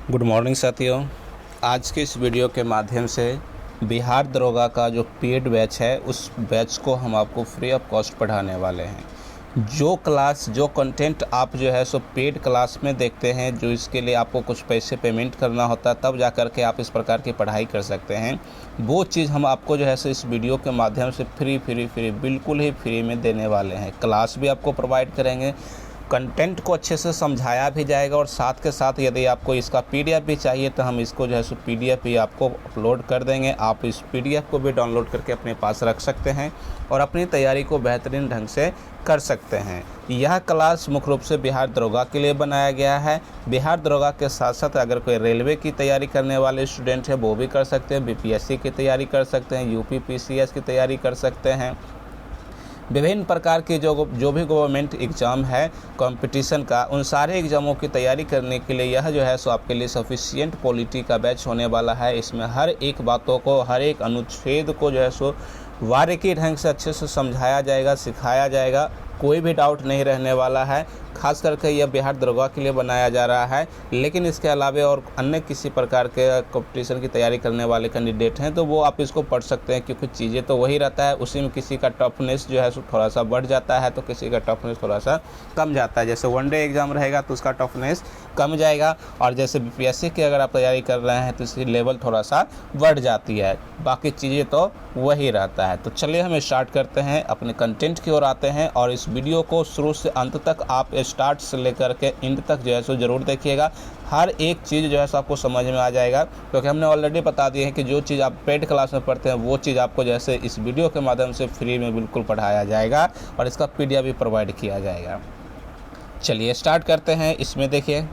Good morning साथियों। आज के इस वीडियो के माध्यम से बिहार दरोगा का जो पेड बैच है उस बैच को हम आपको फ्री ऑफ कॉस्ट पढ़ाने वाले हैं। जो कंटेंट आप जो है सो पेड क्लास में देखते हैं, जो इसके लिए आपको कुछ पैसे पेमेंट करना होता है तब जा कर के आप इस प्रकार की पढ़ाई कर सकते हैं, वो चीज़ हम आपको जो है सो इस वीडियो के माध्यम से फ्री बिल्कुल ही फ्री में देने वाले हैं। क्लास भी आपको प्रोवाइड करेंगे, कंटेंट को अच्छे से समझाया भी जाएगा और साथ के साथ यदि आपको इसका पीडीएफ भी चाहिए तो हम इसको जो है सो पीडीएफ भी आपको अपलोड कर देंगे। आप इस पीडीएफ को भी डाउनलोड करके अपने पास रख सकते हैं और अपनी तैयारी को बेहतरीन ढंग से कर सकते हैं। यह क्लास मुख्य रूप से बिहार दरोगा के लिए बनाया गया है। बिहार दरोगा के साथ साथ अगर कोई रेलवे की तैयारी करने वाले स्टूडेंट है वो भी कर सकते हैं, बीपीएससी की तैयारी कर सकते हैं, यूपी पीसीएस की तैयारी कर सकते हैं। विभिन्न प्रकार के जो भी गवर्नमेंट एग्ज़ाम है कंपटीशन का, उन सारे एग्ज़ामों की तैयारी करने के लिए यह जो है सो आपके लिए सफिशिएंट पॉलिटी का बैच होने वाला है। इसमें हर एक बातों को, हर एक अनुच्छेद को जो है सो बारीकी ढंग से अच्छे से समझाया जाएगा, सिखाया जाएगा, कोई भी डाउट नहीं रहने वाला है। खास करके यह बिहार दरोगा के लिए बनाया जा रहा है, लेकिन इसके अलावा और अन्य किसी प्रकार के कंपटीशन की तैयारी करने वाले कैंडिडेट हैं तो वो आप इसको पढ़ सकते हैं, क्योंकि चीज़ें तो वही रहता है। उसी में किसी का टफनेस जो है थोड़ा सा बढ़ जाता है तो किसी का टफनेस थोड़ा सा कम जाता है। जैसे वनडे एग्ज़ाम रहेगा तो उसका टफनेस कम जाएगा, और जैसे बीपीएससी की अगर आप तैयारी कर रहे हैं तो इसकी लेवल थोड़ा सा बढ़ जाती है। बाकी चीज़ें तो वही रहता है। तो चलिए हम स्टार्ट करते हैं, अपने कंटेंट की ओर आते हैं और इस वीडियो को शुरू से अंत तक आप स्टार्ट से लेकर के एंड तक जो है सो ज़रूर देखिएगा। हर एक चीज़ जो है सो आपको समझ में आ जाएगा, क्योंकि हमने ऑलरेडी बता दिए हैं कि जो चीज़ आप पेड क्लास में पढ़ते हैं वो चीज़ आपको जैसे इस वीडियो के माध्यम से फ्री में बिल्कुल पढ़ाया जाएगा और इसका पीडीएफ भी प्रोवाइड किया जाएगा। चलिए स्टार्ट करते हैं। इसमें देखिए,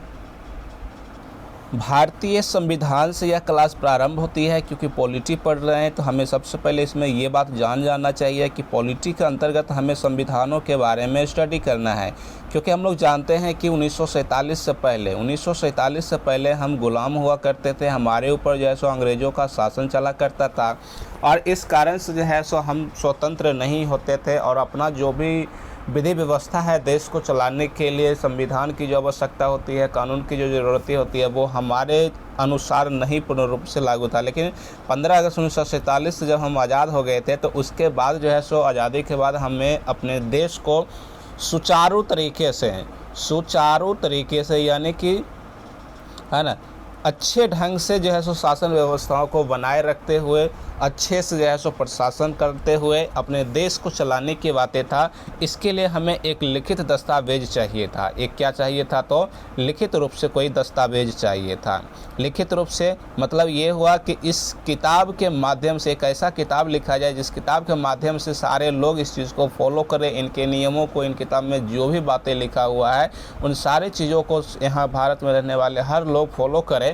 भारतीय संविधान से यह क्लास प्रारंभ होती है। क्योंकि पॉलिटी पढ़ रहे हैं तो हमें सबसे पहले इसमें ये बात जाना चाहिए कि पॉलिटी के अंतर्गत हमें संविधानों के बारे में स्टडी करना है। क्योंकि हम लोग जानते हैं कि 1947 से पहले हम गुलाम हुआ करते थे, हमारे ऊपर जो है सो अंग्रेज़ों का शासन चला करता था और इस कारण से जो है सो हम स्वतंत्र नहीं होते थे और अपना जो भी विधि व्यवस्था है देश को चलाने के लिए, संविधान की जो आवश्यकता होती है, कानून की जो ज़रूरतें होती है वो हमारे अनुसार नहीं पूर्ण रूप से लागू था। लेकिन 15 अगस्त 1947 से जब हम आज़ाद हो गए थे तो उसके बाद जो है सो आज़ादी के बाद हमें अपने देश को सुचारू तरीके से यानी कि है ना अच्छे ढंग से जो है सो शासन व्यवस्थाओं को बनाए रखते हुए, अच्छे से जो है सो प्रशासन करते हुए अपने देश को चलाने की बातें था। इसके लिए हमें एक लिखित दस्तावेज चाहिए था। एक क्या चाहिए था? तो लिखित रूप से कोई दस्तावेज चाहिए था। लिखित रूप से मतलब ये हुआ कि इस किताब के माध्यम से एक ऐसा किताब लिखा जाए जिस किताब के माध्यम से सारे लोग इस चीज़ को फॉलो करें, इनके नियमों को, इन किताब में जो भी बातें लिखा हुआ है उन सारी चीज़ों को यहाँ भारत में रहने वाले हर लोग फॉलो करें।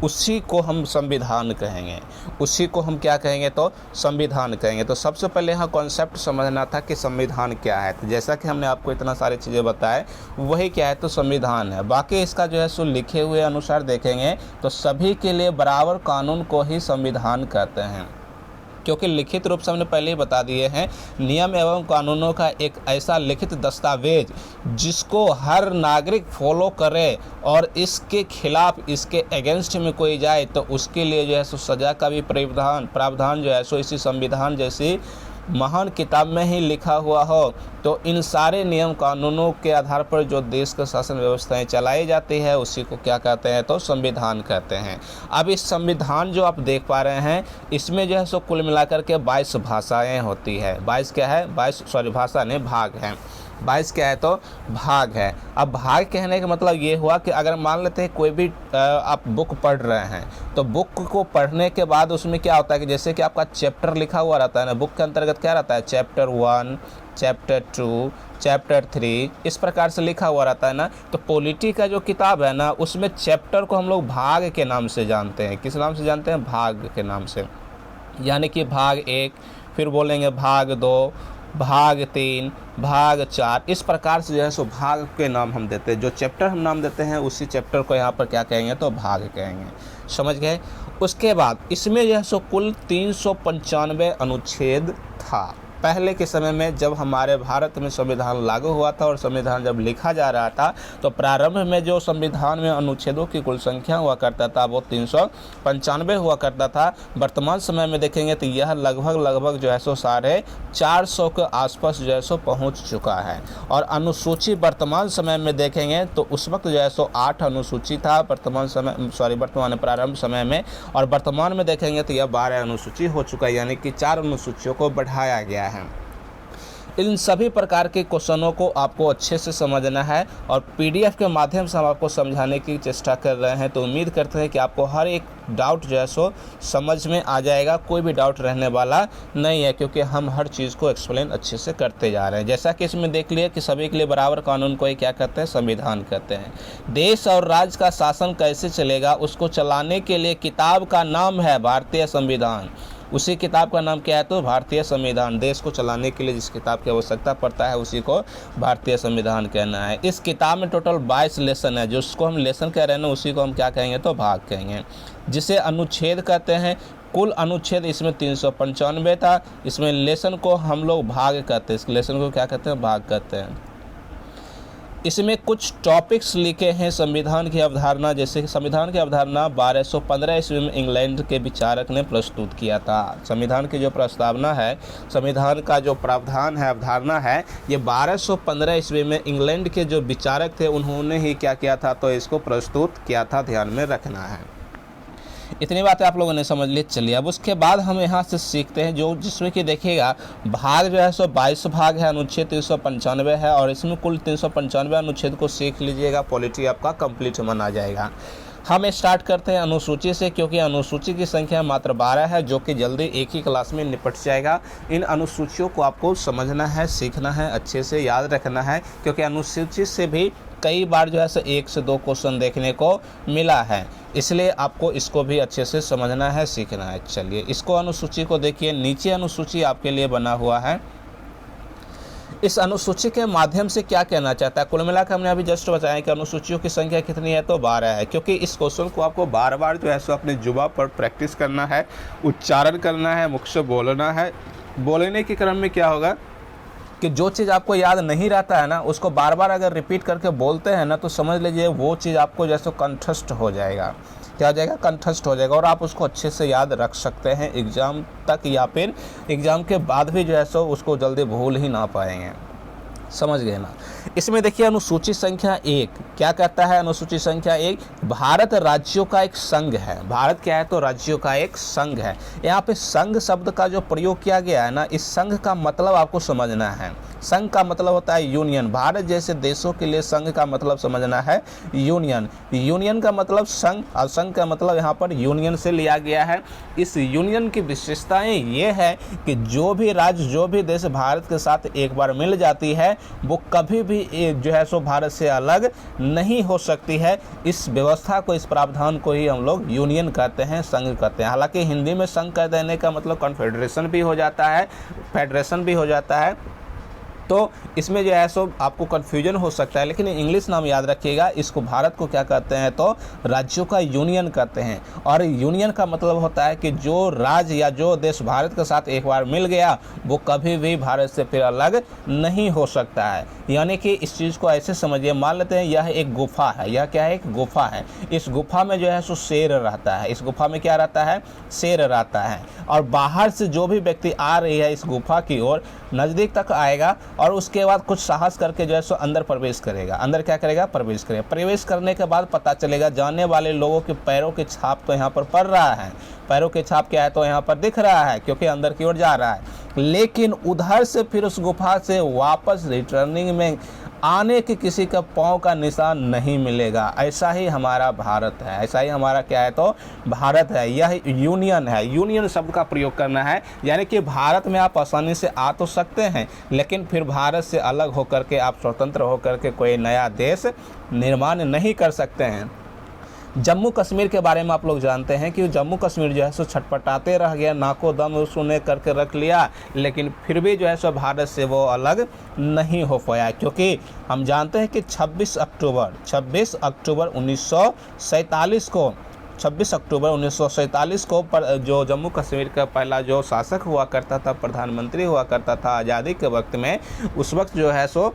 उसी को हम संविधान कहेंगे। उसी को हम क्या कहेंगे? तो संविधान कहेंगे। तो सबसे पहले यहाँ कॉन्सेप्ट समझना था कि संविधान क्या है। तो जैसा कि हमने आपको इतना सारी चीज़ें बताए, वही क्या है? तो संविधान है। बाकी इसका जो है सो लिखे हुए अनुसार देखेंगे तो सभी के लिए बराबर कानून को ही संविधान कहते हैं, क्योंकि लिखित रूप से हमने पहले ही बता दिए हैं, नियम एवं कानूनों का एक ऐसा लिखित दस्तावेज जिसको हर नागरिक फॉलो करे और इसके खिलाफ, इसके अगेंस्ट में कोई जाए तो उसके लिए जो है सो सज़ा का भी प्रावधान जो है सो इसी संविधान जैसी महान किताब में ही लिखा हुआ हो। तो इन सारे नियम कानूनों के आधार पर जो देश का शासन व्यवस्थाएं चलाई जाती है उसी को क्या कहते हैं? तो संविधान कहते हैं। अब इस संविधान जो आप देख पा रहे हैं इसमें जो है सो कुल मिलाकर के 22 भाषाएं होती है। 22 क्या है? 22 भाषा नहीं, भाग हैं। 22 क्या है? तो भाग है। अब भाग कहने का मतलब ये हुआ कि अगर मान लेते हैं कोई भी आप बुक पढ़ रहे हैं तो बुक को पढ़ने के बाद उसमें क्या होता है कि जैसे कि आपका चैप्टर लिखा हुआ रहता है ना, बुक के अंतर्गत क्या रहता है? चैप्टर 1, चैप्टर 2, चैप्टर 3, इस प्रकार से लिखा हुआ रहता है ना। तो पॉलिटी का जो किताब है ना उसमें चैप्टर को हम लोग भाग के नाम से जानते हैं। किस नाम से जानते हैं? भाग के नाम से। यानी कि भाग 1, फिर बोलेंगे भाग 2, भाग 3, भाग 4, इस प्रकार से जो है सो भाग के नाम हम देते हैं। जो चैप्टर हम नाम देते हैं उसी चैप्टर को यहाँ पर क्या कहेंगे? तो भाग कहेंगे। समझ गए? उसके बाद इसमें जो है सो कुल 395 अनुच्छेद था। पहले के समय में जब हमारे भारत में संविधान लागू हुआ था और संविधान जब लिखा जा रहा था तो प्रारंभ में जो संविधान में अनुच्छेदों की कुल संख्या हुआ करता था वो 395 हुआ करता था। वर्तमान समय में देखेंगे तो यह लगभग जो है सो 450 के आसपास जो है सो पहुँच चुका है। और अनुसूची वर्तमान समय में देखेंगे तो उस वक्त जो है सो 8 अनुसूची था वर्तमान प्रारंभ समय में, और वर्तमान में देखेंगे तो यह 12 अनुसूची हो चुका है, यानी कि 4 अनुसूचियों को बढ़ाया गया है। इन सभी प्रकार के क्वेश्चनों को आपको अच्छे से समझना है और पीडीएफ के माध्यम से हम आपको समझाने की चेष्टा कर रहे हैं। तो उम्मीद करते हैं कि आपको हर एक डाउट जो है सो समझ में आ जाएगा, कोई भी डाउट रहने वाला नहीं है, क्योंकि हम हर चीज़ को एक्सप्लेन अच्छे से करते जा रहे हैं। जैसा कि इसमें देख लिया कि सभी के लिए बराबर कानून को ही क्या कहते हैं, संविधान कहते हैं। देश और राज्य का शासन कैसे चलेगा उसको चलाने के लिए किताब का नाम है भारतीय संविधान। उसी किताब का नाम क्या है, तो भारतीय संविधान। देश को चलाने के लिए जिस किताब की आवश्यकता पड़ता है उसी को भारतीय संविधान कहना है। इस किताब में टोटल 22 लेसन है, जिसको हम लेसन कह रहे हैं उसी को हम क्या कहेंगे, तो भाग कहेंगे, जिसे अनुच्छेद कहते हैं। कुल अनुच्छेद इसमें 395 था, इसमें लेसन को हम लोग भाग कहते हैं, इस लेसन को क्या कहते हैं, भाग कहते हैं। इसमें कुछ टॉपिक्स लिखे हैं संविधान की अवधारणा, जैसे कि संविधान की अवधारणा 1215 ईस्वी में इंग्लैंड के विचारक ने प्रस्तुत किया था। संविधान की जो प्रस्तावना है, संविधान का जो प्रावधान है, अवधारणा है, ये 1215 ईस्वी में इंग्लैंड के जो विचारक थे उन्होंने ही क्या किया था, तो इसको प्रस्तुत किया था, ध्यान में रखना है। इतनी बातें आप लोगों ने समझ ली। चलिए अब उसके बाद हम यहाँ से सीखते हैं जो जिसमें कि देखिएगा भाग जो है सो 22 भाग है, अनुच्छेद 395 है, और इसमें कुल 395 अनुच्छेद को सीख लीजिएगा, पॉलिटी आपका कंप्लीट माना जाएगा। हम स्टार्ट करते हैं अनुसूची से, क्योंकि अनुसूची की संख्या मात्र 12 है, जो कि जल्दी एक ही क्लास में निपट जाएगा। इन अनुसूचियों को आपको समझना है, सीखना है, अच्छे से याद रखना है, क्योंकि अनुसूची से भी कई बार जो है सो 1 से 2 क्वेश्चन देखने को मिला है, इसलिए आपको इसको भी अच्छे से समझना है, सीखना है। चलिए इसको अनुसूची को देखिए, नीचे अनुसूची आपके लिए बना हुआ है। इस अनुसूची के माध्यम से क्या कहना चाहता है, कुल मिलाकर हमने अभी जस्ट बताया कि अनुसूचियों की संख्या कितनी है, तो 12 है। क्योंकि इस क्वेश्चन को आपको बार बार जो है सो अपने जुबान पर प्रैक्टिस करना है, उच्चारण करना है, मुख से बोलना है। बोलने के क्रम में क्या होगा कि जो चीज़ आपको याद नहीं रहता है ना, उसको बार बार अगर रिपीट करके बोलते हैं ना, तो समझ लीजिए वो चीज़ आपको जैसे कंठस्थ हो जाएगा। क्या हो जाएगा, कंठस्थ हो जाएगा, और आप उसको अच्छे से याद रख सकते हैं एग्ज़ाम तक, या फिर एग्ज़ाम के बाद भी जो है सो उसको जल्दी भूल ही ना पाएंगे। समझ गए ना। इसमें देखिए अनुसूची संख्या 1 क्या कहता है, अनुसूची संख्या 1 भारत राज्यों का एक संघ है। भारत क्या है, तो राज्यों का एक संघ है। यहाँ पे संघ शब्द का जो प्रयोग किया गया है ना, इस संघ का मतलब आपको समझना है। संघ का मतलब होता है यूनियन। भारत जैसे देशों के लिए संघ का मतलब समझना है यूनियन। यूनियन का मतलब संघ, और संघ का मतलब यहाँ पर यूनियन से लिया गया है। इस यूनियन की विशेषताएं ये है कि जो भी राज्य, जो भी देश भारत के साथ एक बार मिल जाती है, वो कभी भी जो है सो भारत से अलग नहीं हो सकती है। इस व्यवस्था को, इस प्रावधान को ही हम लोग यूनियन कहते हैं, संघ कहते हैं। हालांकि हिंदी में संघ कह देने का मतलब कॉन्फेडरेशन भी हो जाता है, फेडरेशन भी हो जाता है, तो इसमें जो है सो आपको कन्फ्यूजन हो सकता है, लेकिन इंग्लिश नाम याद रखिएगा। इसको भारत को क्या कहते हैं, तो राज्यों का यूनियन कहते हैं। और यूनियन का मतलब होता है कि जो राज्य या जो देश भारत के साथ एक बार मिल गया, वो कभी भी भारत से फिर अलग नहीं हो सकता है। यानी कि इस चीज़ को ऐसे समझिए, मान लेते हैं यह एक गुफा है। यह क्या है, एक गुफा है। इस गुफा में जो है सो शेर रहता है। इस गुफा में क्या रहता है, शेर रहता है। और बाहर से जो भी व्यक्ति आ रही है इस गुफा की ओर, नज़दीक तक आएगा और उसके बाद कुछ साहस करके जो है सो अंदर प्रवेश करेगा। अंदर क्या करेगा, प्रवेश करेगा। प्रवेश करने के बाद पता चलेगा, जाने वाले लोगों के पैरों के छाप तो यहाँ पर पड़ रहा है। पैरों के छाप क्या है, तो यहाँ पर दिख रहा है, क्योंकि अंदर की ओर जा रहा है। लेकिन उधर से फिर उस गुफा से वापस रिटर्निंग में आने के किसी का पाँव का निशान नहीं मिलेगा। ऐसा ही हमारा भारत है, ऐसा ही हमारा क्या है, तो भारत है। यह यूनियन है। यूनियन शब्द का प्रयोग करना है, यानी कि भारत में आप आसानी से आ तो सकते हैं, लेकिन फिर भारत से अलग होकर के, आप स्वतंत्र होकर के कोई नया देश निर्माण नहीं कर सकते हैं। जम्मू कश्मीर के बारे में आप लोग जानते हैं कि जम्मू कश्मीर जो है सो छटपटाते रह गया, नाको दम उसने करके रख लिया, लेकिन फिर भी जो है सो भारत से वो अलग नहीं हो पाया। क्योंकि हम जानते हैं कि 26 अक्टूबर 1947 को 26 अक्टूबर 1947 को जो जम्मू कश्मीर का पहला जो शासक हुआ करता था, प्रधानमंत्री हुआ करता था आज़ादी के वक्त में, उस वक्त जो है सो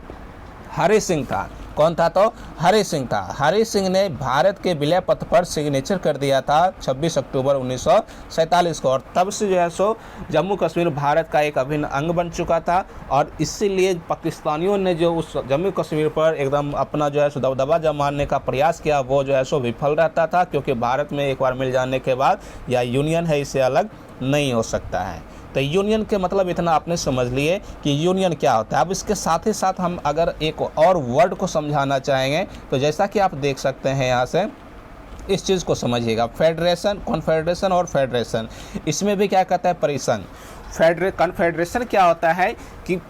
हरि सिंह था। कौन था? तो हरि सिंह था। हरि सिंह ने भारत के विलय पत्र पर सिग्नेचर कर दिया था 26 अक्टूबर 1947 को, और तब से जो है सो जम्मू कश्मीर भारत का एक अभिन्न अंग बन चुका था। और इसीलिए पाकिस्तानियों ने जो उस जम्मू कश्मीर पर एकदम अपना जो है सो दबदबा जमाने का प्रयास किया, वो जो है सो विफल रहता था, क्योंकि भारत में एक बार मिल जाने के बाद या यूनियन है, इससे अलग नहीं हो सकता है। तो यूनियन के मतलब इतना आपने समझ लिए कि यूनियन क्या होता है। अब इसके साथ ही साथ हम अगर एक और वर्ड को समझाना चाहेंगे, तो जैसा कि आप देख सकते हैं यहाँ से, इस चीज़ को समझिएगा, फेडरेशन, कॉन्फेडरेशन और फेडरेशन, इसमें भी क्या कहता है? परिसंघ। कॉन्फेडरेशन क्या होता है कि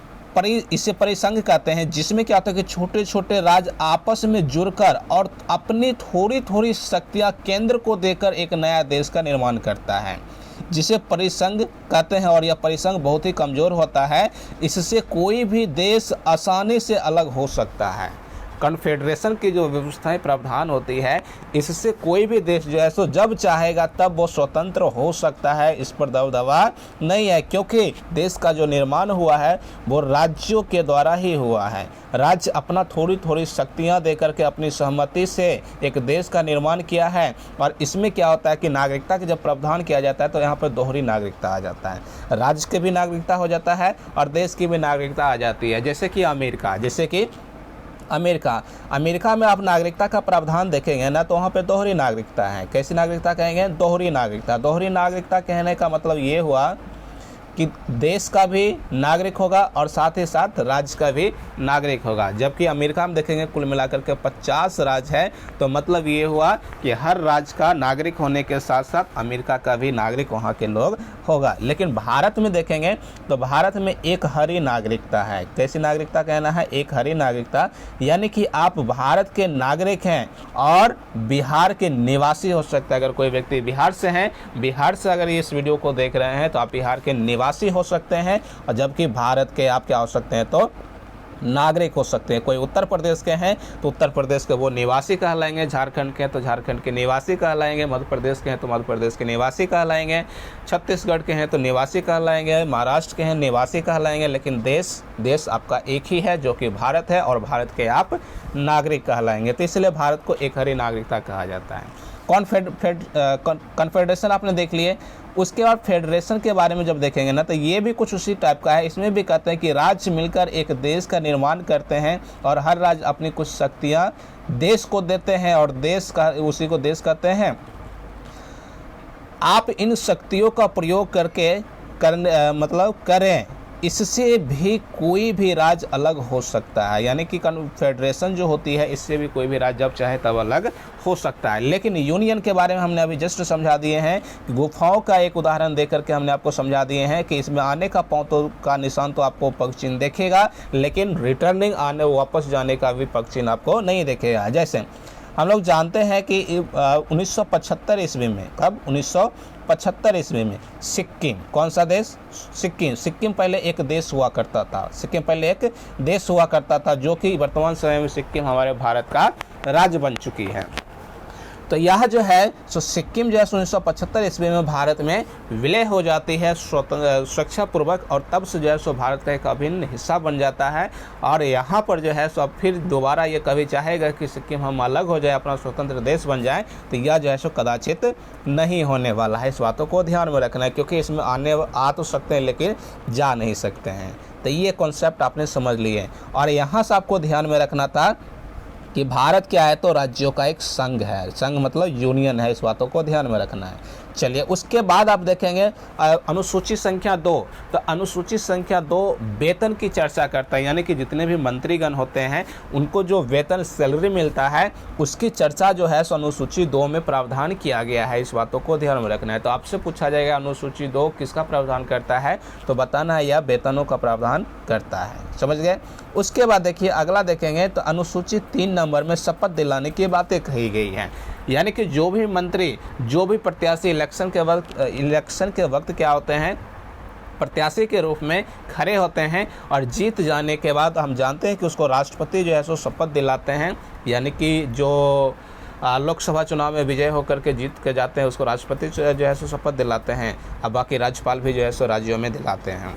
इसे परिसंघ कहते हैं, जिसमें क्या होता है कि छोटे छोटे राज्य आपस में जुड़कर और अपनी थोड़ी थोड़ी शक्तियाँ केंद्र को देकर एक नया देश का निर्माण करता है, जिसे परिसंघ कहते हैं। और यह परिसंघ बहुत ही कमज़ोर होता है, इससे कोई भी देश आसानी से अलग हो सकता है। कॉन्फेडरेशन की जो व्यवस्थाएं प्रावधान होती है, इससे कोई भी देश जो है सो जब चाहेगा तब वो स्वतंत्र हो सकता है, इस पर दबदबा नहीं है, क्योंकि देश का जो निर्माण हुआ है वो राज्यों के द्वारा ही हुआ है। राज्य अपना थोड़ी थोड़ी शक्तियां देकर के अपनी सहमति से एक देश का निर्माण किया है। और इसमें क्या होता है कि नागरिकता का जब प्रावधान किया जाता है तो यहाँ पर दोहरी नागरिकता आ जाता है, राज्य की भी नागरिकता हो जाता है और देश की भी नागरिकता आ जाती है। जैसे कि अमेरिका में आप नागरिकता का प्रावधान देखेंगे ना, तो वहाँ पे दोहरी नागरिकता है। कैसी नागरिकता कहेंगे? दोहरी नागरिकता। दोहरी नागरिकता कहने का मतलब ये हुआ कि देश का भी नागरिक होगा और साथ ही साथ राज्य का भी नागरिक होगा। जबकि अमेरिका में देखेंगे कुल मिलाकर के 50 राज्य है, तो मतलब ये हुआ कि हर राज्य का नागरिक होने के साथ साथ अमेरिका का भी नागरिक वहाँ के लोग होगा। लेकिन भारत में देखेंगे तो भारत में एक हरी नागरिकता है। कैसी नागरिकता कहना है? एक हरी नागरिकता, यानी कि आप भारत के नागरिक हैं और बिहार के निवासी हो सकते हैं। अगर कोई व्यक्ति बिहार से हैं, बिहार से अगर इस वीडियो को देख रहे हैं तो आप बिहार के निवासी हो सकते हैं, और जबकि भारत के आप क्या हो सकते हैं? तो नागरिक हो सकते हैं। कोई उत्तर प्रदेश के हैं तो उत्तर प्रदेश के वो निवासी कहलाएंगे, झारखंड के हैं तो झारखंड के निवासी कहलाएंगे, मध्य प्रदेश के हैं तो मध्य प्रदेश के निवासी कहलाएंगे, छत्तीसगढ़ के हैं तो निवासी कहलाएंगे, महाराष्ट्र के हैं निवासी कहलाएंगे। लेकिन देश आपका एक ही है जो कि भारत है, और भारत के आप नागरिक कहलाएंगे। तो इसलिए भारत को एक हरी नागरिकता कहा जाता है। कॉन्फेडरेशन आपने देख लिए। उसके बाद फेडरेशन के बारे में जब देखेंगे ना, तो ये भी कुछ उसी टाइप का है। इसमें भी कहते हैं कि राज्य मिलकर एक देश का निर्माण करते हैं और हर राज्य अपनी कुछ शक्तियाँ देश को देते हैं और देश का उसी को देश कहते हैं। आप इन शक्तियों का प्रयोग करें, इससे भी कोई भी राज्य अलग हो सकता है। यानी कि कॉन्फेडरेशन जो होती है, इससे भी कोई भी राज्य जब चाहे तब अलग हो सकता है। लेकिन यूनियन के बारे में हमने अभी जस्ट समझा दिए हैं, गुफाओं का एक उदाहरण देकर के हमने आपको समझा दिए हैं कि इसमें आने का पाँव का निशान तो आपको पग चिन्ह देखेगा, लेकिन रिटर्निंग आने वापस जाने का भी पग चिन्ह आपको नहीं देखेगा। जैसे हम लोग जानते हैं कि 1975 ईस्वी में, कब? 1975 ईस्वी में सिक्किम, कौन सा देश? सिक्किम पहले एक देश हुआ करता था। सिक्किम पहले एक देश हुआ करता था, जो कि वर्तमान समय में सिक्किम हमारे भारत का राज्य बन चुकी है। तो यह जो है सो सिक्किम जो है 1975 ईस्वी में भारत में विलय हो जाती है सुरक्षापूर्वक, और तब से जो है सो भारत का एक अभिन्न हिस्सा बन जाता है। और यहाँ पर जो है सो अब फिर दोबारा ये कभी चाहेगा कि सिक्किम हम अलग हो जाए, अपना स्वतंत्र देश बन जाए, तो यह जो है सो कदाचित नहीं होने वाला है। इस बातों को ध्यान में रखना है, क्योंकि इसमें आ तो सकते हैं लेकिन जा नहीं सकते हैं। तो ये कॉन्सेप्ट आपने समझ लिए। और यहाँ से आपको ध्यान में रखना था कि भारत क्या है? तो राज्यों का एक संघ है। संघ मतलब यूनियन है, इस बातों को ध्यान में रखना है। चलिए, उसके बाद आप देखेंगे अनुसूची संख्या 2। तो अनुसूची संख्या 2 वेतन की चर्चा करता है, यानी कि जितने भी मंत्रीगण होते हैं उनको जो वेतन सैलरी मिलता है, उसकी चर्चा जो है सो अनुसूची 2 में प्रावधान किया गया है। इस बातों को ध्यान में रखना है। तो आपसे पूछा जाएगा अनुसूची 2 किसका प्रावधान करता है, तो बताना है यह वेतनों का प्रावधान करता है। समझ गए? उसके बाद देखिए अगला देखेंगे तो अनुसूची 3 नंबर में शपथ दिलाने की बातें कही गई हैं। यानी कि जो भी मंत्री, जो भी प्रत्याशी इलेक्शन के वक्त क्या होते हैं, प्रत्याशी के रूप में खड़े होते हैं, और जीत जाने के बाद हम जानते हैं कि उसको राष्ट्रपति जो है सो शपथ दिलाते हैं। यानी कि जो लोकसभा चुनाव में विजय होकर के जीत के जाते हैं उसको राष्ट्रपति जो है सो शपथ दिलाते हैं, अब बाकी राज्यपाल भी जो है सो राज्यों में दिलाते हैं।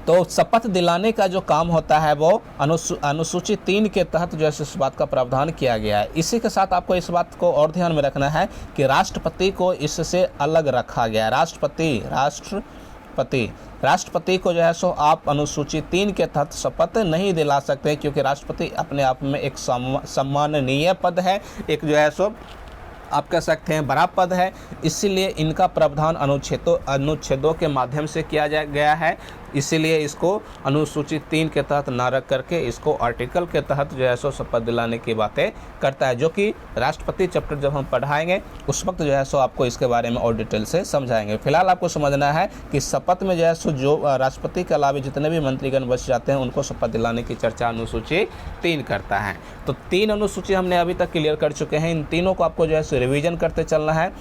तो शपथ दिलाने का जो काम होता है वो अनुसूची 3 के तहत जो है इस बात का प्रावधान किया गया है। इसी के साथ आपको इस बात को और ध्यान में रखना है कि राष्ट्रपति को इससे अलग रखा गया है। राष्ट्रपति को जो है सो आप अनुसूची 3 के तहत शपथ नहीं दिला सकते, क्योंकि राष्ट्रपति अपने आप में एक सम्माननीय पद है, एक जो है सो आप कह सकते हैं बड़ा पद है। इसीलिए इनका प्रावधान अनुच्छेदों के माध्यम से किया गया है। इसीलिए इसको अनुसूची 3 के तहत ना रख करके इसको आर्टिकल के तहत जो है सो शपथ दिलाने की बातें करता है, जो कि राष्ट्रपति चैप्टर जब हम पढ़ाएंगे उस वक्त जो है सो आपको इसके बारे में और डिटेल से समझाएंगे। फिलहाल आपको समझना है कि शपथ में जो है सो जो राष्ट्रपति के अलावा जितने भी मंत्रीगण बच जाते हैं उनको शपथ दिलाने की चर्चा अनुसूची 3 करता है। तो 3 अनुसूची हमने अभी तक क्लियर कर चुके हैं। इन तीनों को आपको जो है सो रिविजन करते चलना है।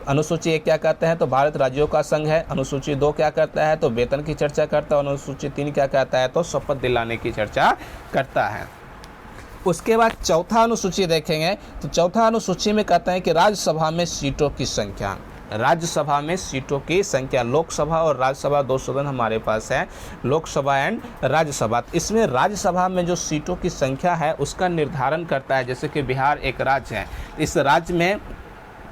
अनुसूची 1 क्या कहते हैं तो भारत राज्यों का संघ है। अनुसूची 2 क्या करता है तो वेतन की चर्चा करता है। अनुसूची 3 क्या कहता है तो शपथ दिलाने की चर्चा करता है। उसके बाद चौथा अनुसूची देखेंगे तो चौथा अनुसूची में कहता है कि राज्यसभा में सीटों की संख्या। राज्यसभा में सीटों की संख्या, लोकसभा और राज्यसभा 2 सदन हमारे पास है, लोकसभा एंड राज्यसभा। इसमें राज्यसभा में जो सीटों की संख्या है उसका निर्धारण करता है। जैसे कि बिहार एक राज्य है, इस राज्य में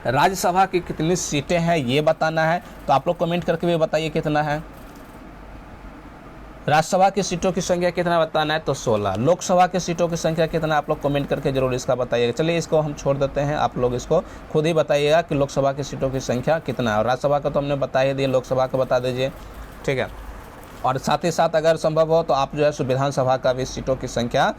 राज्यसभा की कितनी सीटें हैं ये बताना है। तो आप लोग कमेंट करके भी बताइए कितना है। राज्यसभा की सीटों की संख्या कितना बताना है तो 16। लोकसभा की सीटों की संख्या कितना, आप लोग कमेंट करके जरूर इसका बताइएगा। चलिए इसको हम छोड़ देते हैं, आप लोग इसको खुद ही बताइएगा कि लोकसभा की सीटों की संख्या कितना है। और राज्यसभा का तो हमने बता ही दिया, लोकसभा का बता दीजिए, ठीक है। और साथ ही साथ अगर संभव हो तो आप जो है विधानसभा का भी सीटों की संख्या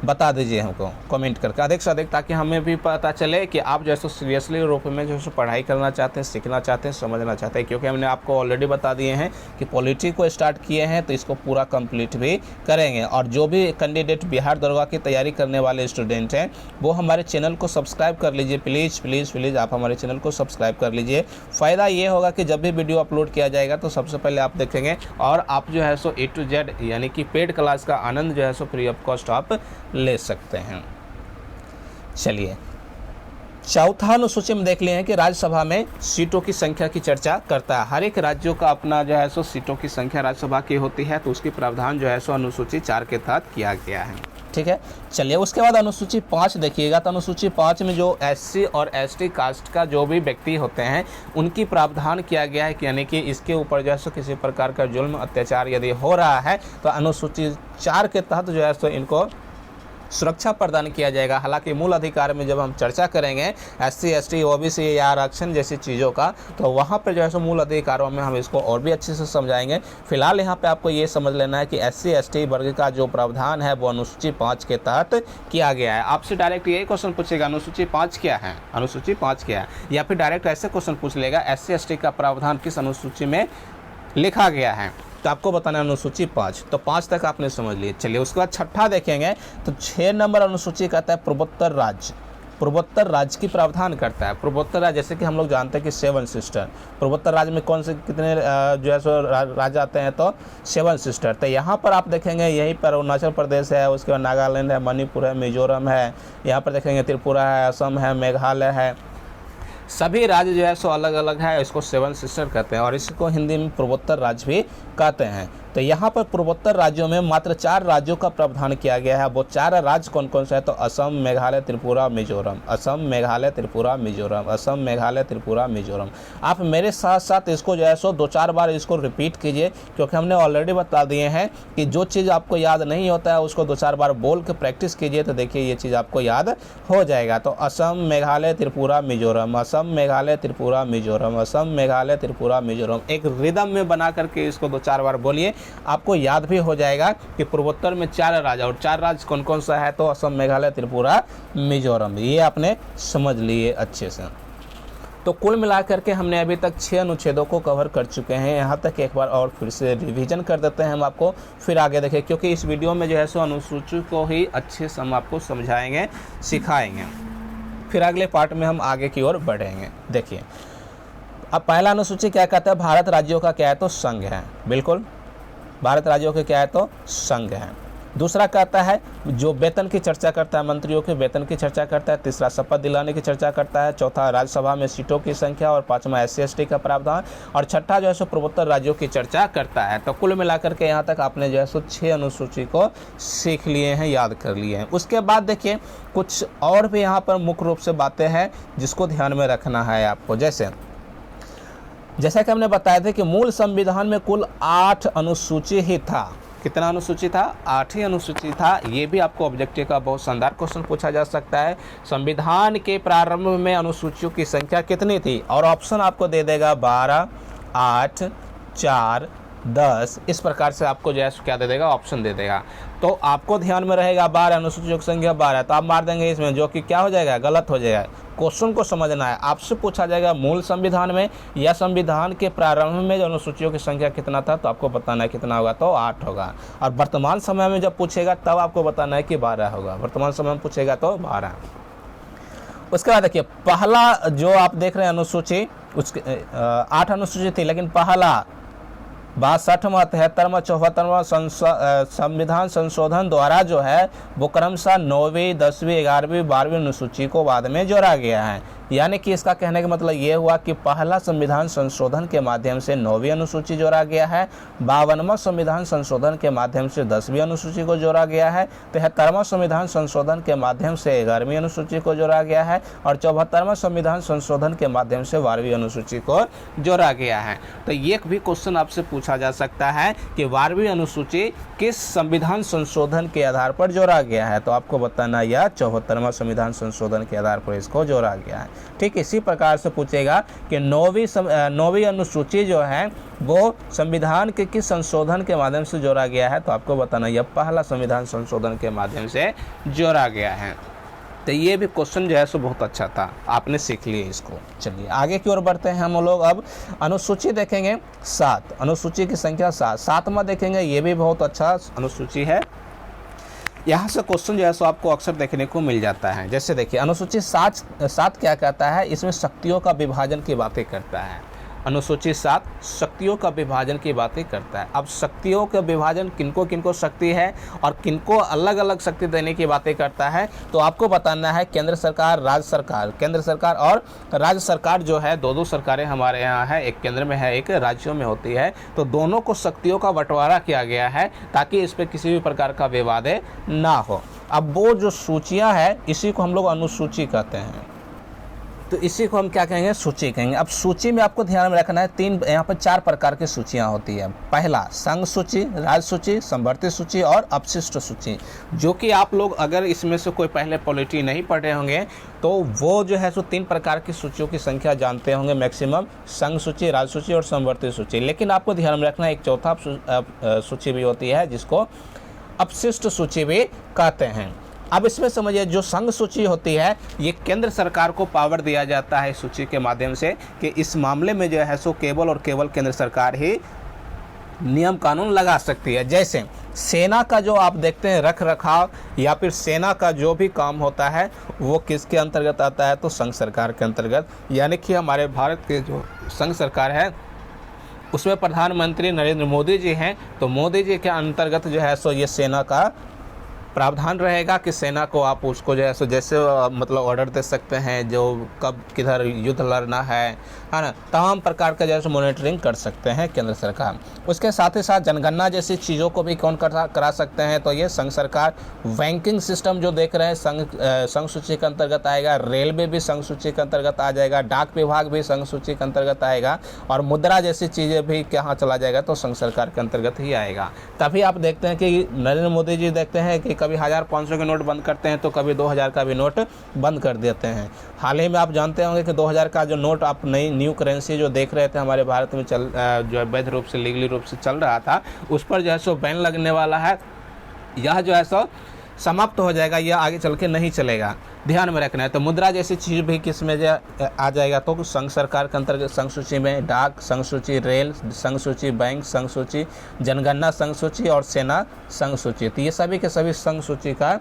बता दीजिए हमको कमेंट करके, अधिक से अधिक, ताकि हमें भी पता चले कि आप जो है सीरियसली रूप में जो है पढ़ाई करना चाहते हैं, सीखना चाहते हैं, समझना चाहते हैं। क्योंकि हमने आपको ऑलरेडी बता दिए हैं कि पॉलिटी को स्टार्ट किए हैं तो इसको पूरा कंप्लीट भी करेंगे। और जो भी कैंडिडेट बिहार दरोगा की तैयारी करने वाले स्टूडेंट हैं वो हमारे चैनल को सब्सक्राइब कर लीजिए, प्लीज़ प्लीज़ प्लीज़ आप हमारे चैनल को सब्सक्राइब कर लीजिए। फ़ायदा ये होगा कि जब भी वीडियो अपलोड किया जाएगा तो सबसे पहले आप देखेंगे और आप जो है सो A to Z यानी कि पेड क्लास का आनंद जो है सो फ्री ऑफ कॉस्ट आप ले सकते हैं। चलिए चौथा अनुसूची में देख लिए हैं कि राज्यसभा में सीटों की संख्या की चर्चा करता है। हर एक राज्यों का अपना जो है सो सीटों की संख्या राज्यसभा की होती है, तो उसकी प्रावधान जो है सो अनुसूची 4 के तहत किया गया है, ठीक है। चलिए उसके बाद अनुसूची 5 देखिएगा। तो अनुसूची 5 में जो SC और ST कास्ट का जो भी व्यक्ति होते हैं उनकी प्रावधान किया गया है कि यानी कि इसके ऊपर जो है सो किसी प्रकार का जुल्म अत्याचार यदि हो रहा है तो अनुसूची 4 के तहत जो है सो इनको सुरक्षा प्रदान किया जाएगा। हालांकि मूल अधिकार में जब हम चर्चा करेंगे SC ST OBC या आरक्षण जैसी चीज़ों का तो वहाँ पर जो है सो मूल अधिकारों में हम इसको और भी अच्छे से समझाएंगे। फिलहाल यहाँ पे आपको ये समझ लेना है कि SC ST वर्ग का जो प्रावधान है वो अनुसूची 5 के तहत किया गया है। आपसे डायरेक्ट यही क्वेश्चन पूछेगा अनुसूची 5 क्या है, अनुसूची 5 क्या है, या फिर डायरेक्ट ऐसे क्वेश्चन पूछ लेगा SC ST का प्रावधान किस अनुसूची में लिखा गया है, तो आपको बताना है अनुसूची 5। तो 5 तक आपने समझ लिए। चलिए उसके बाद छठा देखेंगे तो 6 नंबर अनुसूची कहता है पूर्वोत्तर राज्य। पूर्वोत्तर राज्य की प्रावधान करता है। पूर्वोत्तर राज्य जैसे कि हम लोग जानते हैं कि 7 सिस्टर, पूर्वोत्तर राज्य में कौन से कितने जो है सो राज्य आते हैं तो 7 सिस्टर। तो यहाँ पर आप देखेंगे यहीं पर अरुणाचल प्रदेश है, उसके बाद नागालैंड है, मणिपुर है, मिजोरम है, यहाँ पर देखेंगे त्रिपुरा है, असम है, मेघालय है। सभी राज्य जो है सो अलग अलग है, इसको 7 सिस्टर कहते हैं और इसको हिंदी में पूर्वोत्तर राज्य भी कहते हैं। तो यहाँ पर पूर्वोत्तर राज्यों में मात्र 4 राज्यों का प्रावधान किया गया है। वो 4 राज्य कौन कौन से हैं तो असम, मेघालय, त्रिपुरा, मिजोरम। असम, मेघालय, त्रिपुरा, मिजोरम। असम, मेघालय, त्रिपुरा, मिजोरम। आप मेरे साथ साथ इसको जो है सो 2-4 बार इसको रिपीट कीजिए, क्योंकि हमने ऑलरेडी बता दिए हैं कि जो चीज़ आपको याद नहीं होता है उसको 2-4 बार बोल के प्रैक्टिस कीजिए, तो देखिए ये चीज़ आपको याद हो जाएगा। तो असम, मेघालय, त्रिपुरा, मिजोरम। असम, मेघालय, त्रिपुरा, मिजोरम। असम, मेघालय, त्रिपुरा, मिजोरम। एक रिदम में बना करके इसको 2-4 बार बोलिए, आपको याद भी हो जाएगा कि पूर्वोत्तर में 4 राज्य, और 4 राज्य कौन कौन सा है तो असम, मेघालय, त्रिपुरा, मिजोरम। ये आपने समझ लिए अच्छे से। तो कुल मिलाकर के हमने अभी तक 6 अनुच्छेदों को कवर कर चुके हैं। यहाँ तक एक बार और फिर से रिवीजन कर देते हैं हम आपको, फिर आगे देखें, क्योंकि इस वीडियो में जो है सो अनुसूची को ही अच्छे से हम आपको समझाएंगे, सिखाएंगे। फिर अगले पार्ट में हम आगे की ओर बढ़ेंगे। देखिए अब पहला अनुसूची क्या कहता है, भारत राज्यों का क्या है तो संघ है। बिल्कुल, भारत राज्यों के क्या है तो संघ है। दूसरा कहता है जो वेतन की चर्चा करता है, मंत्रियों के वेतन की चर्चा करता है। तीसरा शपथ दिलाने की चर्चा करता है। चौथा राज्यसभा में सीटों की संख्या और पांचवा SC/ST का प्रावधान और छठा जो है सो पूर्वोत्तर राज्यों की चर्चा करता है। तो कुल मिलाकर के यहाँ तक आपने जो है सो 6 अनुसूची को सीख लिए हैं, याद कर लिए हैं। उसके बाद देखिए कुछ और भी यहाँ पर मुख्य रूप से बातें हैं जिसको ध्यान में रखना है आपको। जैसा कि हमने बताया था कि मूल संविधान में कुल 8 अनुसूची ही था। कितना अनुसूची था? 8 ही अनुसूची था। ये भी आपको ऑब्जेक्टिव का बहुत शानदार क्वेश्चन पूछा जा सकता है। संविधान के प्रारंभ में अनुसूचियों की संख्या कितनी थी? और ऑप्शन आपको दे देगा 12, 8, 4, 10। इस प्रकार से आपको जो है क्या दे देगा? ऑप्शन दे देगा। तो आपको ध्यान में रहेगा 12 अनुसूचियों की संख्या 12, तो आप मार देंगे इसमें, जो कि क्या हो जाएगा? गलत हो जाएगा। क्वेश्चन को समझना है। आपसे पूछा जाएगा मूल संविधान में या संविधान के प्रारंभ में जो अनुसूचियों की संख्या कितना था, तो आपको बताना है कितना होगा, तो 8 होगा। और वर्तमान समय में जब पूछेगा तब आपको बताना है कि 12 होगा। वर्तमान समय में पूछेगा तो 12। उसके बाद देखिए पहला जो आप देख रहे हैं अनुसूची, उसके 8 अनुसूची थी, लेकिन पहला 62वां, 73वां, 74वां संविधान संशोधन द्वारा जो है वो क्रमशः 9वीं, 10वीं, 11वीं, 12वीं अनुसूची को बाद में जोड़ा गया है। यानी कि इसका कहने का मतलब ये हुआ कि पहला संविधान संशोधन के माध्यम से 9वीं अनुसूची जोड़ा गया है, 52वां संविधान संशोधन के माध्यम से 10वीं अनुसूची को जोड़ा गया है, 73वां संविधान संशोधन के माध्यम से 11वीं अनुसूची को जोड़ा गया है और 74वां संविधान संशोधन के माध्यम से 12वीं अनुसूची को जोड़ा गया है। तो ये भी क्वेश्चन आपसे पूछा जा सकता है कि 12वीं अनुसूची किस संविधान संशोधन के आधार पर जोड़ा गया है, तो आपको बताना या 74वां संविधान संशोधन के आधार पर इसको जोड़ा गया है। ठीक, इसी प्रकार से पूछेगा कि 9वीं अनुसूची जो है वो संविधान के किस संशोधन के माध्यम से जोड़ा गया है, तो आपको बताना यह पहला संविधान संशोधन के माध्यम से जोड़ा गया है। तो ये भी क्वेश्चन जो है सो बहुत अच्छा था, आपने सीख लिए इसको। चलिए आगे की ओर बढ़ते हैं हम लोग। अब अनुसूची देखेंगे 7, अनुसूची की संख्या 7। 7वां देखेंगे, ये भी बहुत अच्छा अनुसूची है। यहाँ से क्वेश्चन जो है सो आपको अक्सर देखने को मिल जाता है। जैसे देखिए अनुसूची 7 क्या कहता है? इसमें शक्तियों का विभाजन की बातें करता है। अनुसूची 7 शक्तियों का विभाजन की बातें करता है। अब शक्तियों का विभाजन किनको किनको शक्ति है और किनको अलग अलग शक्ति देने की बातें करता है, तो आपको बताना है केंद्र सरकार, राज्य सरकार। केंद्र सरकार और राज्य सरकार जो है, दो सरकारें हमारे यहाँ है, एक केंद्र में है, एक राज्यों में होती है। तो दोनों को शक्तियों का बंटवारा किया गया है ताकि इस पर किसी भी प्रकार का विवाद ना हो। अब वो जो सूचियाँ हैं इसी को हम लोग अनुसूची कहते हैं, तो इसी को हम क्या कहेंगे? सूची कहेंगे। अब सूची में आपको ध्यान में रखना है यहाँ पर 4 प्रकार की सूचियाँ होती है। पहला संघ सूची, राज्य सूची, समवर्ती सूची और अपशिष्ट सूची, जो कि आप लोग अगर इसमें से कोई पहले पॉलिटी नहीं पढ़े होंगे तो वो जो है सो 3 प्रकार की सूचियों की संख्या जानते होंगे मैक्सिमम, संघ सूची, राज्य सूची और समवर्ती सूची। लेकिन आपको ध्यान में रखना एक चौथा सूची भी होती है जिसको अपशिष्ट सूची भी कहते हैं। अब इसमें समझिए जो संघ सूची होती है ये केंद्र सरकार को पावर दिया जाता है सूची के माध्यम से कि इस मामले में जो है सो केवल और केवल केंद्र सरकार ही नियम कानून लगा सकती है। जैसे सेना का जो आप देखते हैं रख रखाव या फिर सेना का जो भी काम होता है वो किसके अंतर्गत आता है? तो संघ सरकार के अंतर्गत। यानी कि हमारे भारत के जो संघ सरकार है उसमें प्रधानमंत्री नरेंद्र मोदी जी हैं, तो मोदी जी के अंतर्गत जो है सो ये सेना का प्रावधान रहेगा कि सेना को आप उसको जो है सो जैसे मतलब ऑर्डर दे सकते हैं, जो कब किधर युद्ध लड़ना है ना, तमाम प्रकार का जो है सो मॉनिटरिंग कर सकते हैं केंद्र सरकार। उसके साथ ही साथ जनगणना जैसी चीज़ों को भी कौन करा सकते हैं? तो ये संघ सरकार। बैंकिंग सिस्टम जो देख रहे हैं संघ सूची के अंतर्गत आएगा, रेलवे भी संघ सूची के अंतर्गत आ जाएगा, डाक विभाग भी संघ सूची के अंतर्गत आएगा और मुद्रा जैसी चीज़ें भी कहाँ चला जाएगा? तो संघ सरकार के अंतर्गत ही आएगा। तभी आप देखते हैं कि नरेंद्र मोदी जी देखते हैं कि कभी 1500 के नोट बंद करते हैं तो कभी 2000 का भी नोट बंद कर देते हैं। हाल ही में आप जानते होंगे कि 2000 का जो नोट आप नई न्यू करेंसी जो देख रहे थे हमारे भारत में जो है वैध रूप से लीगली रूप से चल रहा था, उस पर जो है सो बैन लगने वाला है। यह जो है सो समाप्त हो जाएगा, यह आगे चल के नहीं चलेगा, ध्यान में रखना है। तो मुद्रा जैसी चीज़ भी किस में आ जाएगा? तो संघ सरकार के अंतर्गत संघ सूची में डाक संघ सूची, रेल संघ सूची, बैंक संघ सूची, जनगणना संघ सूची और सेना संघ सूची। तो ये सभी के सभी संघ सूची का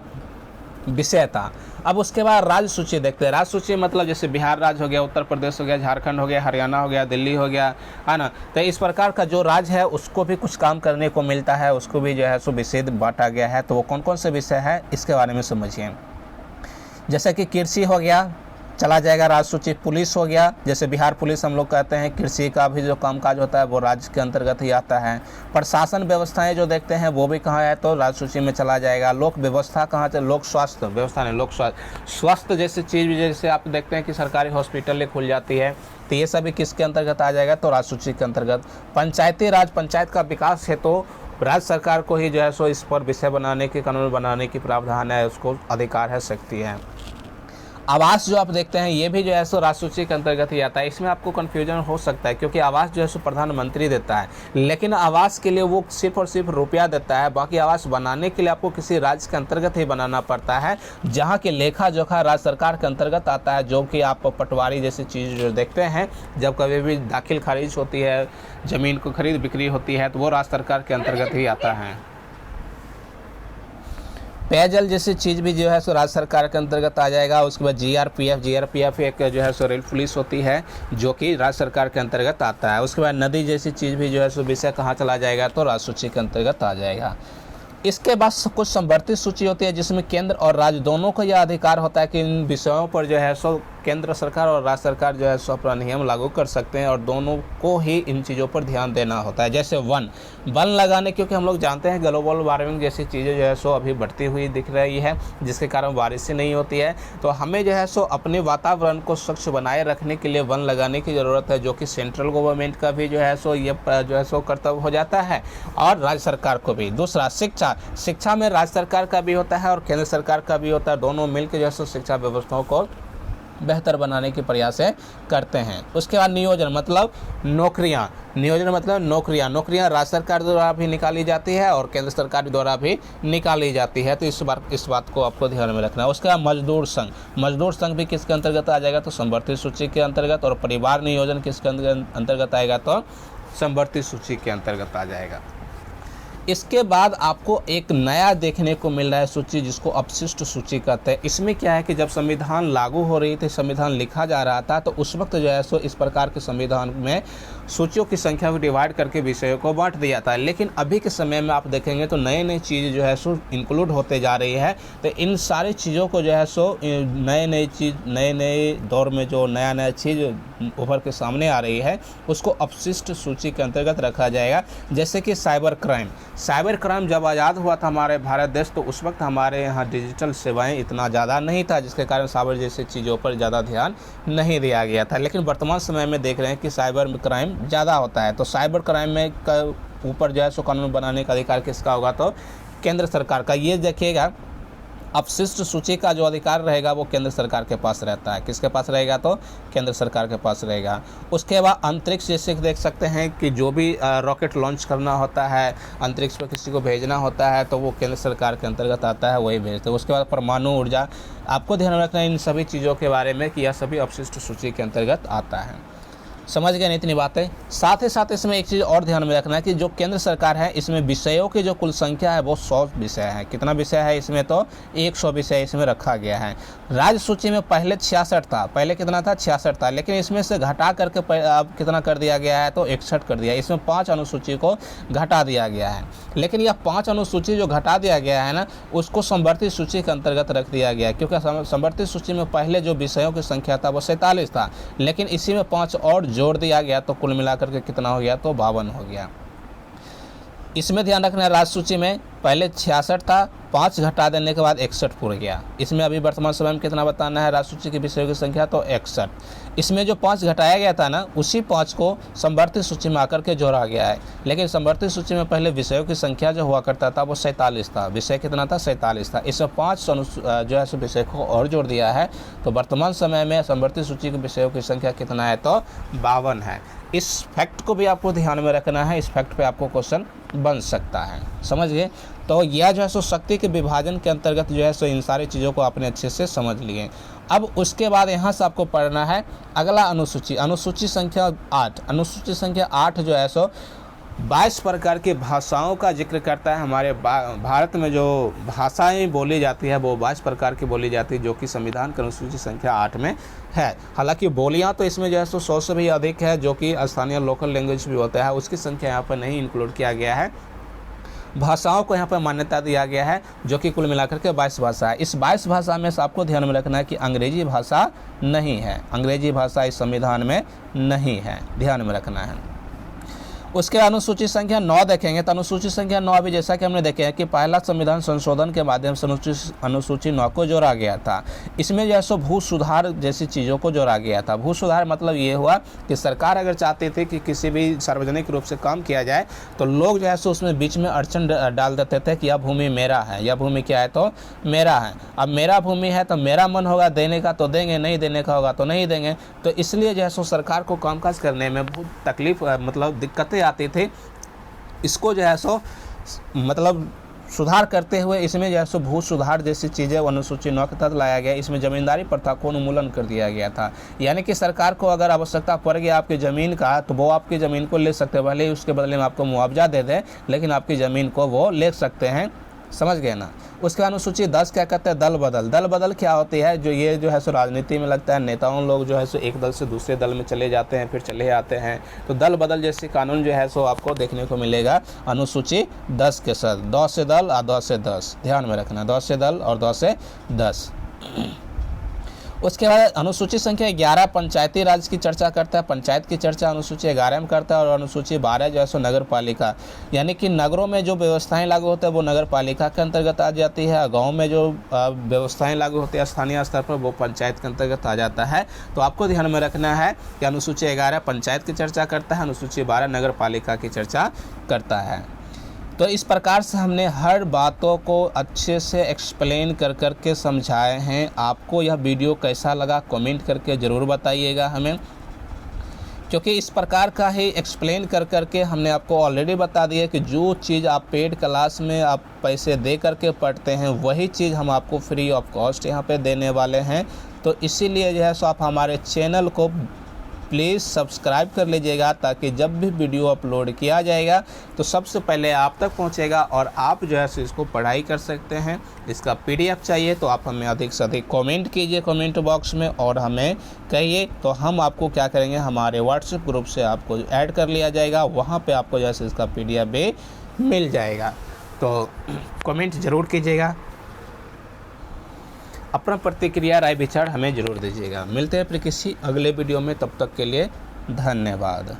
विषय था। अब उसके बाद राज्य सूची देखते हैं। राज्य सूची मतलब जैसे बिहार राज्य हो गया, उत्तर प्रदेश हो गया, झारखंड हो गया, हरियाणा हो गया, दिल्ली हो गया, है ना। तो इस प्रकार का जो राज्य है उसको भी कुछ काम करने को मिलता है, उसको भी जो है सो विषय बांटा गया है। तो वो कौन कौन से विषय है इसके बारे में समझिए। जैसे कि कृषि हो गया, चला जाएगा राज्य सूची। पुलिस हो गया, जैसे बिहार पुलिस हम लोग कहते हैं, कृषि का भी जो कामकाज होता है वो राज्य के अंतर्गत ही आता है। प्रशासन व्यवस्थाएं जो देखते हैं वो भी कहाँ है, तो राज्य सूची में चला जाएगा। लोक व्यवस्था कहाँ से, लोक स्वास्थ्य व्यवस्था नहीं, लोक स्वास्थ्य जैसे चीज़, जैसे आप देखते हैं कि सरकारी हॉस्पिटलें खुल जाती है, तो ये सभी किसके अंतर्गत आ जाएगा, तो राज्य सूची के अंतर्गत। पंचायती राज, पंचायत का विकास है तो राज्य सरकार को ही जो है सो इस पर विषय बनाने के, कानून बनाने की प्रावधान है, उसको अधिकार है, शक्ति है। आवास जो आप देखते हैं ये भी जो है सो राज्य सूची के अंतर्गत ही आता है। इसमें आपको कन्फ्यूजन हो सकता है क्योंकि आवास जो है सो प्रधानमंत्री देता है, लेकिन आवास के लिए वो सिर्फ और सिर्फ रुपया देता है। बाकी आवास बनाने के लिए आपको किसी राज्य के अंतर्गत ही बनाना पड़ता है, जहाँ की लेखा जोखा राज्य सरकार के अंतर्गत आता है। जो कि आप पटवारी जैसी चीज़ जो देखते हैं, जब कभी भी दाखिल खारिज होती है, ज़मीन को खरीद बिक्री होती है, तो वो राज्य सरकार के अंतर्गत ही आता है। पेयजल जैसी चीज़ भी जो है सो राज्य सरकार के अंतर्गत आ जाएगा। उसके बाद जीआरपीएफ एक जो है सो रेल पुलिस होती है जो कि राज्य सरकार के अंतर्गत आता है। उसके बाद नदी जैसी चीज़ भी जो है सो विषय कहाँ चला जाएगा, तो राज्य सूची के अंतर्गत आ जाएगा। इसके बाद कुछ संवर्धित सूची होती है जिसमें केंद्र और राज्य दोनों को यह अधिकार होता है कि इन विषयों पर जो है सो केंद्र सरकार और राज्य सरकार जो है सो अपना नियम लागू कर सकते हैं और दोनों को ही इन चीज़ों पर ध्यान देना होता है। जैसे वन लगाने, क्योंकि हम लोग जानते हैं ग्लोबल वार्मिंग जैसी चीज़ें जो है सो अभी बढ़ती हुई दिख रही है, जिसके कारण बारिश ही नहीं होती है। तो हमें जो है सो अपने वातावरण को स्वच्छ बनाए रखने के लिए वन लगाने की ज़रूरत है, जो कि सेंट्रल गवर्नमेंट का भी जो है सो ये जो है सो कर्तव्य हो जाता है और राज्य सरकार को भी। दूसरा शिक्षा में राज्य सरकार का भी होता है और केंद्र सरकार का भी होता है। दोनों मिलकर जो है सो शिक्षा व्यवस्थाओं को बेहतर बनाने के प्रयास करते हैं। उसके बाद नियोजन मतलब नौकरियां, नौकरियां राज्य सरकार द्वारा भी निकाली जाती है और केंद्र सरकार द्वारा भी निकाली जाती है। तो इस बात को आपको ध्यान में रखना है। उसके बाद मजदूर संघ भी किसके अंतर्गत आ जाएगा, तो संवर्धित सूची के अंतर्गत। और परिवार नियोजन किसके अंतर्गत आएगा, तो संवर्धित सूची के अंतर्गत आ जाएगा। इसके बाद आपको एक नया देखने को मिल रहा है सूची, जिसको अपशिष्ट सूची कहते हैं। इसमें क्या है कि जब संविधान लागू हो रही थी, संविधान लिखा जा रहा था, तो उस वक्त जो है सो इस प्रकार के संविधान में सूचियों की संख्या को डिवाइड करके विषयों को बांट दिया था। लेकिन अभी के समय में आप देखेंगे तो नई चीज़ जो है सो इंक्लूड होते जा रही है। तो इन सारी चीज़ों को जो है सो नए दौर में जो नया चीज़ उभर के सामने आ रही है उसको अपशिष्ट सूची के अंतर्गत रखा जाएगा। जैसे कि साइबर क्राइम जब आज़ाद हुआ था हमारे भारत देश, तो उस वक्त हमारे यहाँ डिजिटल सेवाएं इतना ज़्यादा नहीं था, जिसके कारण साइबर जैसी चीज़ों पर ज़्यादा ध्यान नहीं दिया गया था। लेकिन वर्तमान समय में देख रहे हैं कि साइबर क्राइम ज़्यादा होता है। तो साइबर क्राइम में ऊपर जो है सो कानून बनाने का अधिकार किसका होगा, तो केंद्र सरकार का। ये देखिएगा अपशिष्ट सूची का जो अधिकार रहेगा वो केंद्र सरकार के पास रहता है। किसके पास रहेगा, तो केंद्र सरकार के पास रहेगा। उसके बाद अंतरिक्ष जैसे देख सकते हैं कि जो भी रॉकेट लॉन्च करना होता है, अंतरिक्ष पर किसी को भेजना होता है, तो वो केंद्र सरकार के अंतर्गत आता है, वही भेजते हैं। उसके बाद परमाणु ऊर्जा, आपको ध्यान रखना है इन सभी चीज़ों के बारे में कि यह सभी अपशिष्ट सूची के अंतर्गत आता है। समझ गए नहीं इतनी बातें। साथ ही साथ इसमें एक चीज़ और ध्यान में रखना है कि जो केंद्र सरकार है इसमें विषयों की जो कुल संख्या है वो 100 विषय है। कितना विषय है इसमें, तो 100 विषय इसमें रखा गया है। राज्य सूची में पहले 66 था, पहले कितना था, 66 था, लेकिन इसमें से घटा करके अब कितना कर दिया गया है, तो 61 कर दिया। इसमें 5 अनुसूची को घटा दिया गया है। लेकिन यह 5 अनुसूची जो घटा दिया गया है ना, उसको संवर्धित सूची के अंतर्गत रख दिया गया, क्योंकि संवर्धित सूची में पहले जो विषयों की संख्या था वो 47 था, लेकिन इसी में 5 और जोड़ दिया गया, तो कुल मिलाकर के कितना हो गया, तो 52 हो गया। इसमें ध्यान रखना है राज्य सूची में पहले 66 था, 5 घटा देने के बाद 61 पूरा गया। इसमें अभी वर्तमान समय में कितना बताना है राज्य सूची के विषयों की संख्या, तो 61। इसमें जो 5 घटाया गया था ना, उसी 5 को संवर्धित सूची में आकर के जोड़ा गया है। लेकिन संवर्धित सूची में पहले विषयों की संख्या जो हुआ करता था वो 47 था। विषय कितना था, 47 था। इसमें 5 जो है विषय को और जोड़ दिया है, तो वर्तमान समय में संवर्धित सूची के विषयों की संख्या कितना है, तो 52 है। इस फैक्ट को भी आपको ध्यान में रखना है, इस फैक्ट पे आपको क्वेश्चन बन सकता है। समझ गए। तो यह जो है सो शक्ति के विभाजन के अंतर्गत जो है सो इन सारी चीज़ों को आपने अच्छे से समझ लिए। अब उसके बाद यहाँ से आपको पढ़ना है अगला अनुसूची, अनुसूची संख्या 8। अनुसूची संख्या 8 जो है सो 22 प्रकार की भाषाओं का जिक्र करता है। हमारे भारत में जो भाषाएं बोली जाती है वो 22 प्रकार की बोली जाती है, जो कि संविधान की अनुसूची संख्या 8 में है। हालांकि बोलियां तो इसमें जो है 100 से भी अधिक है, जो कि स्थानीय लोकल लैंग्वेज भी होता है, उसकी संख्या यहाँ पर नहीं इंक्लूड किया गया है। भाषाओं को यहाँ पर मान्यता दिया गया है, जो कि कुल मिलाकर के 22 भाषा है। इस 22 भाषा में से आपको ध्यान में रखना है कि अंग्रेजी भाषा नहीं है, अंग्रेजी भाषा इस संविधान में नहीं है, ध्यान में रखना है। उसके अनुसूची संख्या 9 देखेंगे तो अनुसूची संख्या 9 भी जैसा कि हमने देखे हैं कि पहला संविधान संशोधन के माध्यम से अनुसूची 9 को जोड़ा गया था। इसमें जो है सो भू सुधार जैसी चीज़ों को जोड़ा गया था। भू सुधार मतलब ये हुआ कि सरकार अगर चाहती थी कि किसी भी सार्वजनिक रूप से काम किया जाए तो लोग जो है सो उसमें बीच में अड़चन डाल देते थे कि यह भूमि मेरा है, यह भूमि क्या है तो मेरा है। अब मेरा भूमि है तो मेरा मन होगा देने का तो देंगे, नहीं देने का होगा तो नहीं देंगे। तो इसलिए जो है सो सरकार को कामकाज करने में बहुत तकलीफ मतलब दिक्कतें आती थी। इसको जो है सो मतलब सुधार करते हुए इसमें जो है सो भू सुधार जैसी चीज़ें अनुसूची 9 के तहत लाया गया। इसमें ज़मींदारी प्रथा को उन्मूलन कर दिया गया था, यानी कि सरकार को अगर आवश्यकता पड़ गई आपकी ज़मीन का तो वो आपकी ज़मीन को ले सकते हैं, भले ही उसके बदले में आपको मुआवजा दे दें, लेकिन आपकी ज़मीन को वो ले सकते हैं। समझ गए ना। उसके अनुसूची 10 क्या कहते हैं, दल बदल। दल बदल क्या होती है, जो ये जो है सो राजनीति में लगता है, नेताओं लोग जो है सो एक दल से दूसरे दल में चले जाते हैं फिर चले आते हैं, तो दल बदल जैसे कानून जो है सो आपको देखने को मिलेगा अनुसूची 10 के साथ। 10 से दल और 10 से 10 ध्यान में रखना, 10 से दल और 10 से 10। उसके बाद अनुसूची संख्या 11 पंचायती राज की चर्चा करता है। पंचायत की चर्चा अनुसूची 11 में करता है। और अनुसूची 12 जो है सो नगर पालिका, यानी कि नगरों में जो व्यवस्थाएं लागू होते हैं वो नगर पालिका के अंतर्गत आ जाती है। गांव में जो व्यवस्थाएं लागू होती है स्थानीय स्तर पर वो पंचायत के अंतर्गत आ जाता है। तो आपको ध्यान में रखना है कि अनुसूची 11 पंचायत की चर्चा करता है, अनुसूची 12 नगर पालिका की चर्चा करता है। तो इस प्रकार से हमने हर बातों को अच्छे से एक्सप्लेन कर के समझाए हैं। आपको यह वीडियो कैसा लगा कमेंट करके ज़रूर बताइएगा हमें, क्योंकि इस प्रकार का ही एक्सप्लेन कर के हमने आपको ऑलरेडी बता दिया कि जो चीज़ आप पेड क्लास में आप पैसे दे करके पढ़ते हैं वही चीज़ हम आपको फ्री ऑफ कॉस्ट यहाँ पे देने वाले हैं। तो इसीलिए जो है सो आप हमारे चैनल को प्लीज़ सब्सक्राइब कर लीजिएगा, ताकि जब भी वीडियो अपलोड किया जाएगा तो सबसे पहले आप तक पहुंचेगा और आप जो है इसको पढ़ाई कर सकते हैं। इसका PDF चाहिए तो आप हमें अधिक से अधिक कमेंट कीजिए कमेंट बॉक्स में और हमें कहिए, तो हम आपको क्या करेंगे हमारे व्हाट्सएप ग्रुप से आपको ऐड कर लिया जाएगा, वहाँ पर आपको जैसे इसका PDF भी मिल जाएगा। तो कमेंट ज़रूर कीजिएगा, अपना प्रतिक्रिया राय विचार हमें ज़रूर दीजिएगा। मिलते हैं फिर किसी अगले वीडियो में, तब तक के लिए धन्यवाद।